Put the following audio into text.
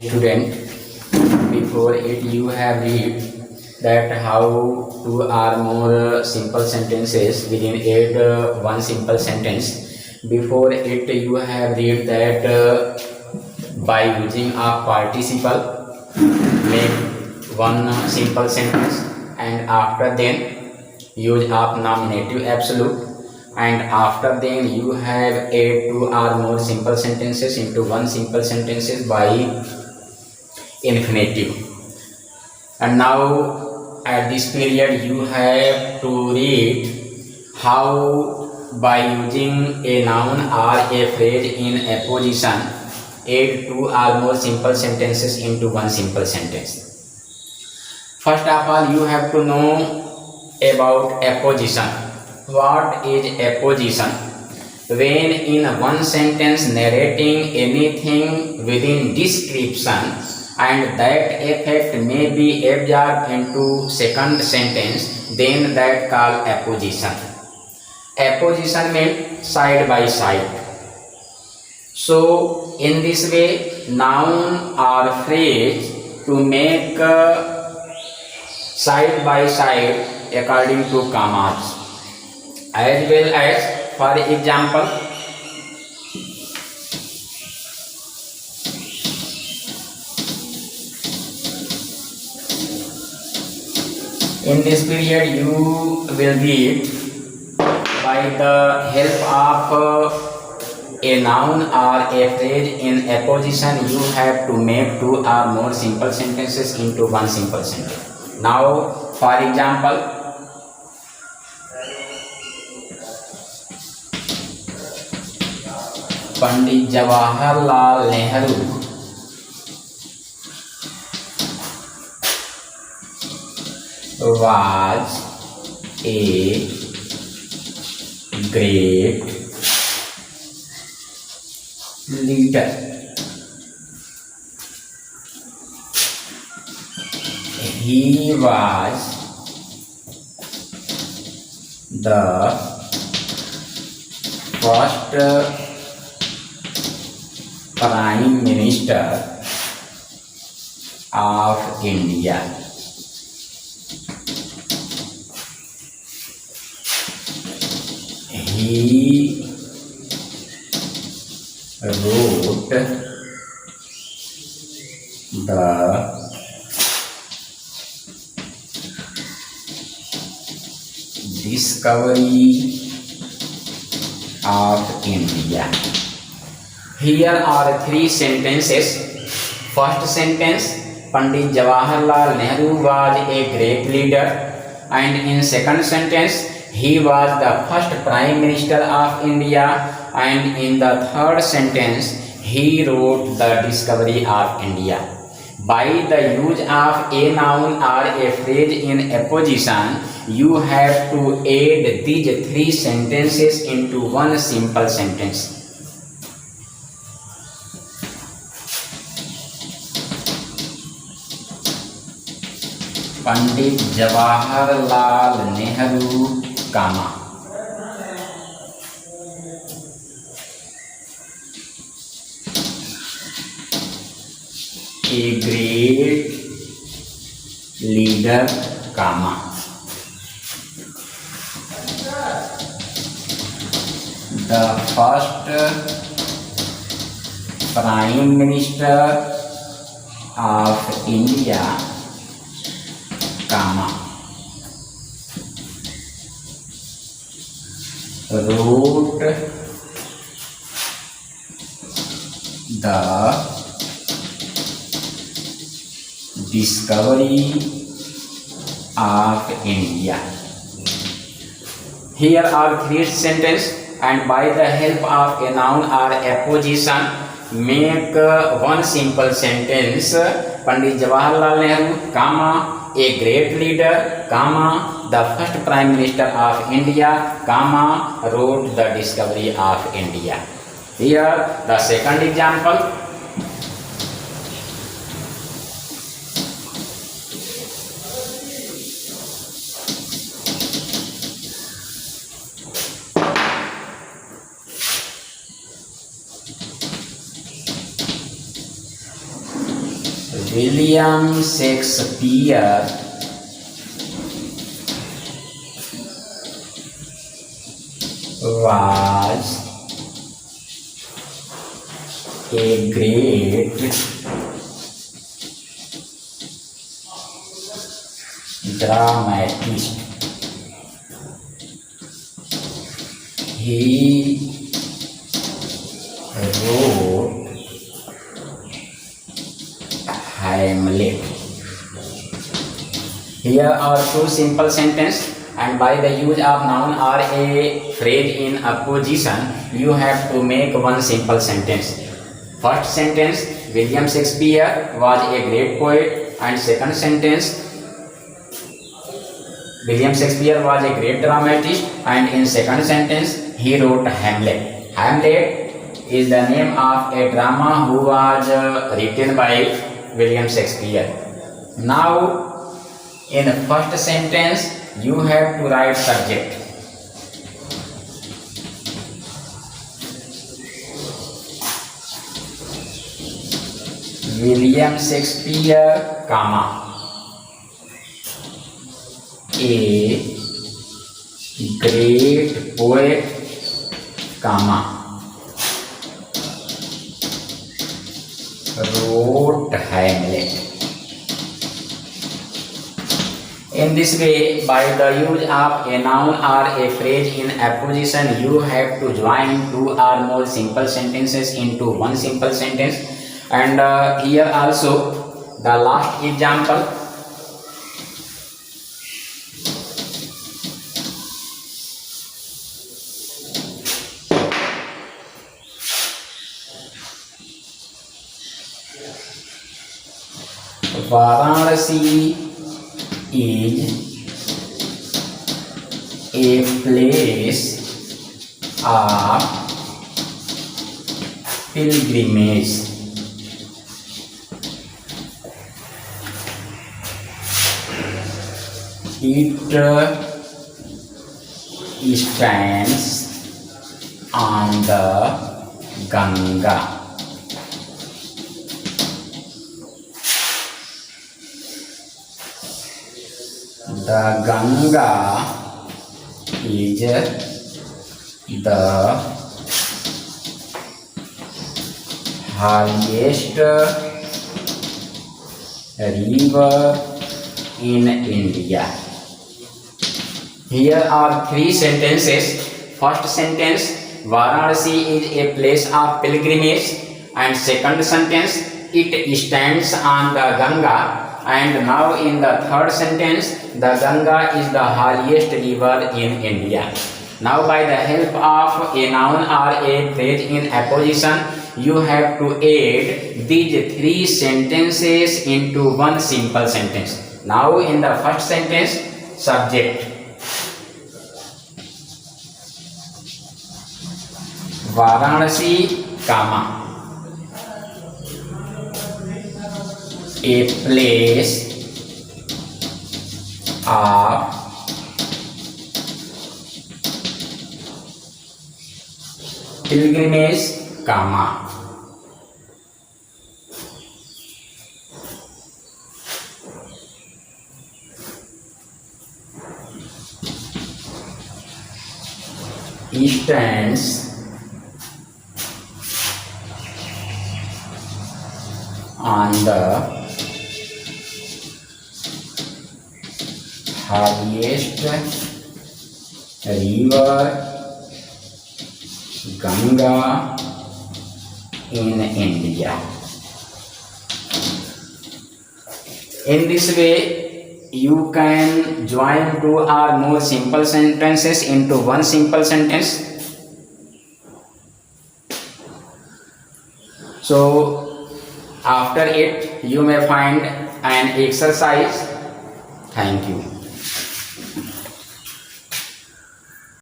Student, before it you have read that how to are more simple sentences within it one simple sentence. Before it you have read that by using a participle make one simple sentence, and after then use of nominative absolute, and after then you have add two or more simple sentences into one simple sentences by infinitive. And now at this period you have to read how by using a noun or a phrase in apposition add two or more simple sentences into one simple sentence. First of all, you have to know about apposition. What is apposition? When in one sentence narrating anything within description and that effect may be absorbed into second sentence, then that called apposition. Apposition means side by side. So in this way, noun or phrase to make side by side according to commas, as well as, for example, in this period you will read by the help of a noun or a phrase in apposition you have to make two or more simple sentences into one simple sentence. Now, for example, Pandit Jawaharlal Nehru was a great leader. He was the first Prime Minister of India. He wrote the discovery of India. Here are three sentences. First sentence, Pandit Jawaharlal Nehru was a great leader, and in second sentence, he was the first Prime Minister of India, and in the third sentence, he wrote the discovery of India. By the use of a noun or a phrase in apposition, you have to add these three sentences into one simple sentence. Pandit Jawaharlal Nehru, comma, a great leader, comma, the first Prime Minister of India, comma, wrote the discovery of India. Here are three sentences, and by the help of a noun or apposition, make one simple sentence. Pandit Jawaharlal Nehru, comma, a great leader, comma, the first Prime Minister of India, comma, wrote the discovery of India. Here the second example. William Shakespeare was a great dramatist. He wrote Hamlet. Here are two simple sentences, and by the use of noun or a phrase in opposition, you have to make one simple sentence. First sentence, William Shakespeare was a great poet, and second sentence, William Shakespeare was a great dramatist, and in second sentence he wrote Hamlet. Hamlet is the name of a drama who was written by William Shakespeare. Now in the first sentence you have to write subject. William Shakespeare, comma, a great poet, comma, wrote Hamlet. In this way, by the use of a noun or a phrase in apposition, you have to join two or more simple sentences into one simple sentence. And here also the last example. Varanasi is a place of pilgrimage. It stands on the Ganga. The Ganga is the highest river in India. Here are three sentences. First sentence, Varanasi is a place of pilgrimage, and second sentence, it stands on the Ganga. And now in the third sentence, the Ganga is the highest river in India. Now by the help of a noun or a phrase in apposition, you have to add these three sentences into one simple sentence. Now in the first sentence, subject, Varanasi, comma, a place of pilgrimage, comma, stands on the highest river Ganga in India. In this way, you can join two or more simple sentences into one simple sentence. So after it, you may find an exercise. Thank you.